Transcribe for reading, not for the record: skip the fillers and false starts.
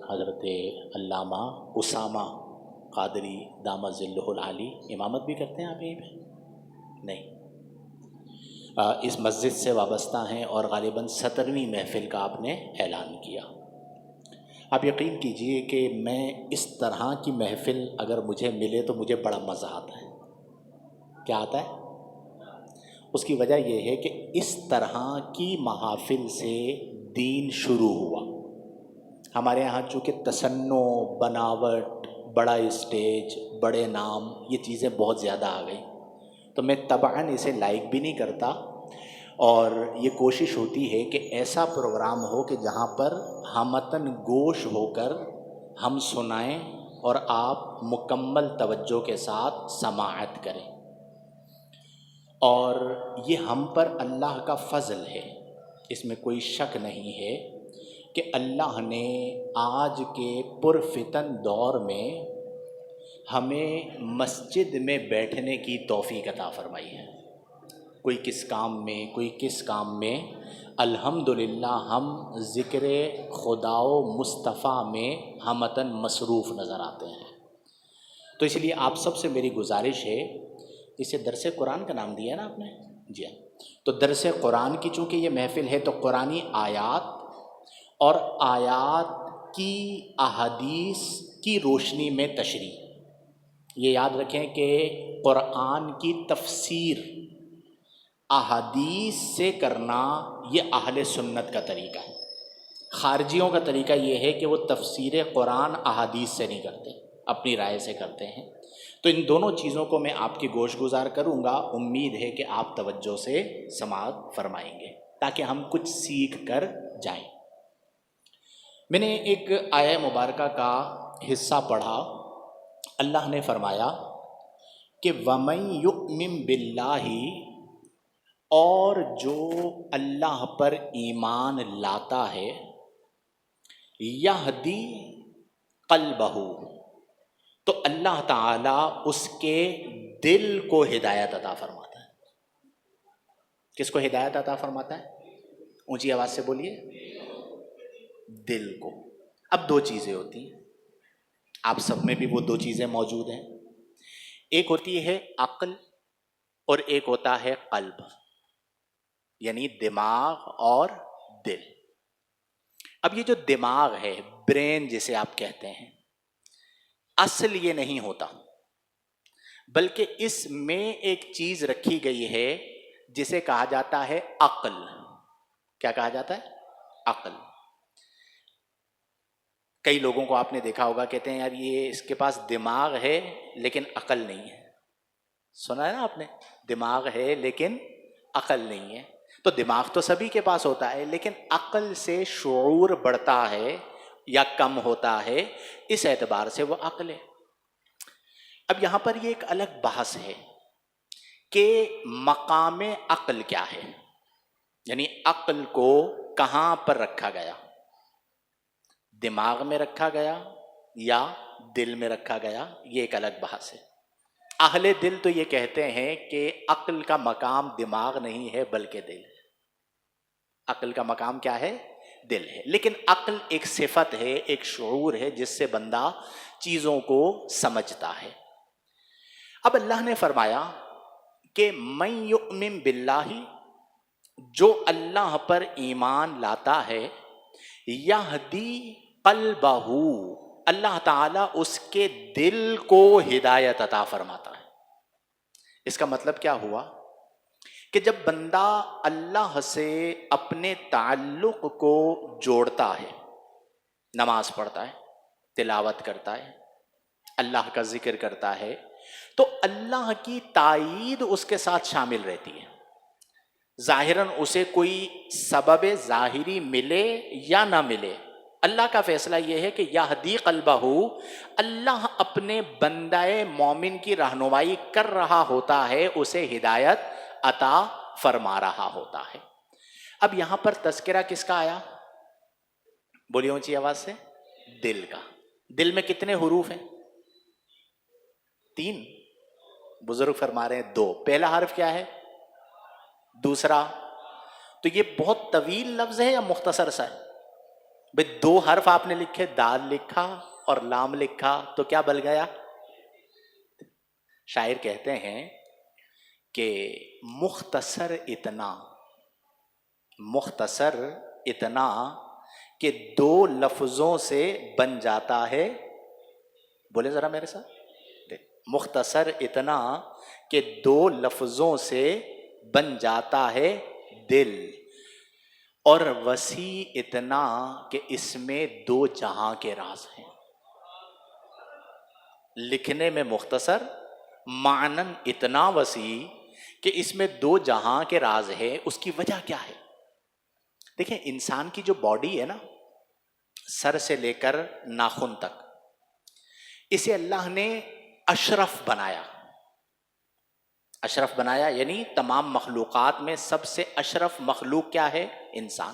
حضرت علامہ اسامہ قادری دامت ظلہ العالی امامت بھی کرتے ہیں آپ یہیں پہ؟ نہیں، اس مسجد سے وابستہ ہیں اور غالباً 17ویں محفل کا آپ نے اعلان کیا۔ آپ یقین کیجئے کہ میں اس طرح کی محفل اگر مجھے ملے تو مجھے بڑا مزہ آتا ہے۔ کیا آتا ہے؟ اس کی وجہ یہ ہے کہ اس طرح کی محافل سے دین شروع ہوا۔ ہمارے ہاں چونکہ تصنع، بناوٹ، بڑا اسٹیج، بڑے نام، یہ چیزیں بہت زیادہ آ گئی، تو میں طبعاً اسے لائک بھی نہیں کرتا، اور یہ کوشش ہوتی ہے کہ ایسا پروگرام ہو کہ جہاں پر ہمتن گوش ہو کر ہم سنائیں اور آپ مکمل توجہ کے ساتھ سماعت کریں۔ اور یہ ہم پر اللہ کا فضل ہے، اس میں کوئی شک نہیں ہے کہ اللہ نے آج کے پرفتن دور میں ہمیں مسجد میں بیٹھنے کی توفیق عطا فرمائی ہے۔ کوئی کس کام میں، کوئی کس کام میں، الحمدللہ ہم ذکر خدا و مصطفیٰ میں ہمتاً مصروف نظر آتے ہیں۔ تو اس لیے آپ سب سے میری گزارش ہے، اسے درس قرآن کا نام دیا نا آپ نے؟ جی ہاں، تو درس قرآن کی چونکہ یہ محفل ہے تو قرآنی آیات اور آیات کی احادیث کی روشنی میں تشریح، یہ یاد رکھیں کہ قرآن کی تفسیر احادیث سے کرنا یہ اہل سنت کا طریقہ ہے۔ خارجیوں کا طریقہ یہ ہے کہ وہ تفسیر قرآن احادیث سے نہیں کرتے، اپنی رائے سے کرتے ہیں۔ تو ان دونوں چیزوں کو میں آپ کی گوش گزار کروں گا، امید ہے کہ آپ توجہ سے سماعت فرمائیں گے تاکہ ہم کچھ سیکھ کر جائیں۔ میں نے ایک آیہ مبارکہ کا حصہ پڑھا، اللہ نے فرمایا کہ وَمَن يُؤْمِن بِاللَّهِ، اور جو اللہ پر ایمان لاتا ہے، یہدی قلبہ، تو اللہ تعالیٰ اس کے دل کو ہدایت عطا فرماتا ہے۔ کس کو ہدایت عطا فرماتا ہے؟ اونچی آواز سے بولیے، دل کو۔ اب دو چیزیں ہوتی ہیں، آپ سب میں بھی وہ دو چیزیں موجود ہیں، ایک ہوتی ہے عقل اور ایک ہوتا ہے قلب، یعنی دماغ اور دل۔ اب یہ جو دماغ ہے، برین جسے آپ کہتے ہیں، اصل یہ نہیں ہوتا، بلکہ اس میں ایک چیز رکھی گئی ہے جسے کہا جاتا ہے عقل۔ کیا کہا جاتا ہے؟ عقل۔ کئی لوگوں کو آپ نے دیکھا ہوگا کہتے ہیں یار یہ اس کے پاس دماغ ہے لیکن عقل نہیں ہے۔ سنا ہے نا آپ نے؟ دماغ ہے لیکن عقل نہیں ہے۔ تو دماغ تو سبھی کے پاس ہوتا ہے، لیکن عقل سے شعور بڑھتا ہے یا کم ہوتا ہے، اس اعتبار سے وہ عقل ہے۔ اب یہاں پر یہ ایک الگ بحث ہے کہ مقام عقل کیا ہے، یعنی عقل کو کہاں پر رکھا گیا، دماغ میں رکھا گیا یا دل میں رکھا گیا، یہ ایک الگ بحث ہے۔ اہل دل تو یہ کہتے ہیں کہ عقل کا مقام دماغ نہیں ہے بلکہ دل ہے۔ عقل کا مقام کیا ہے؟ دل ہے۔ لیکن عقل ایک صفت ہے، ایک شعور ہے جس سے بندہ چیزوں کو سمجھتا ہے۔ اب اللہ نے فرمایا کہ من یؤمن باللہ، جو اللہ پر ایمان لاتا ہے، یہدی قلبہ، اللہ تعالیٰ اس کے دل کو ہدایت عطا فرماتا ہے۔ اس کا مطلب کیا ہوا کہ جب بندہ اللہ سے اپنے تعلق کو جوڑتا ہے، نماز پڑھتا ہے، تلاوت کرتا ہے، اللہ کا ذکر کرتا ہے، تو اللہ کی تائید اس کے ساتھ شامل رہتی ہے۔ ظاہراً اسے کوئی سبب ظاہری ملے یا نہ ملے، اللہ کا فیصلہ یہ ہے کہ یہدی قلبہ، اللہ اپنے بندہ مومن کی رہنمائی کر رہا ہوتا ہے، اسے ہدایت عطا فرما رہا ہوتا ہے۔ اب یہاں پر تذکرہ کس کا آیا؟ بولیے اونچی آواز سے، دل کا۔ دل میں کتنے حروف ہیں؟ 3، بزرگ فرما رہے ہیں 2۔ پہلا حرف کیا ہے؟ دوسرا؟ تو یہ بہت طویل لفظ ہے یا مختصر سا ہے؟ بھئی دو حرف آپ نے لکھے، دال لکھا اور لام لکھا تو کیا بن گیا؟ شاعر کہتے ہیں کہ مختصر اتنا، مختصر اتنا کہ دو لفظوں سے بن جاتا ہے، بولے ذرا میرے ساتھ، مختصر اتنا کہ دو لفظوں سے بن جاتا ہے دل، اور وسیع اتنا کہ اس میں دو جہاں کے راز ہیں۔ لکھنے میں مختصر، معنن اتنا وسیع کہ اس میں دو جہاں کے راز ہے۔ اس کی وجہ کیا ہے؟ دیکھیں انسان کی جو باڈی ہے نا، سر سے لے کر ناخن تک، اسے اللہ نے اشرف بنایا۔ اشرف بنایا یعنی تمام مخلوقات میں سب سے اشرف مخلوق کیا ہے؟ انسان۔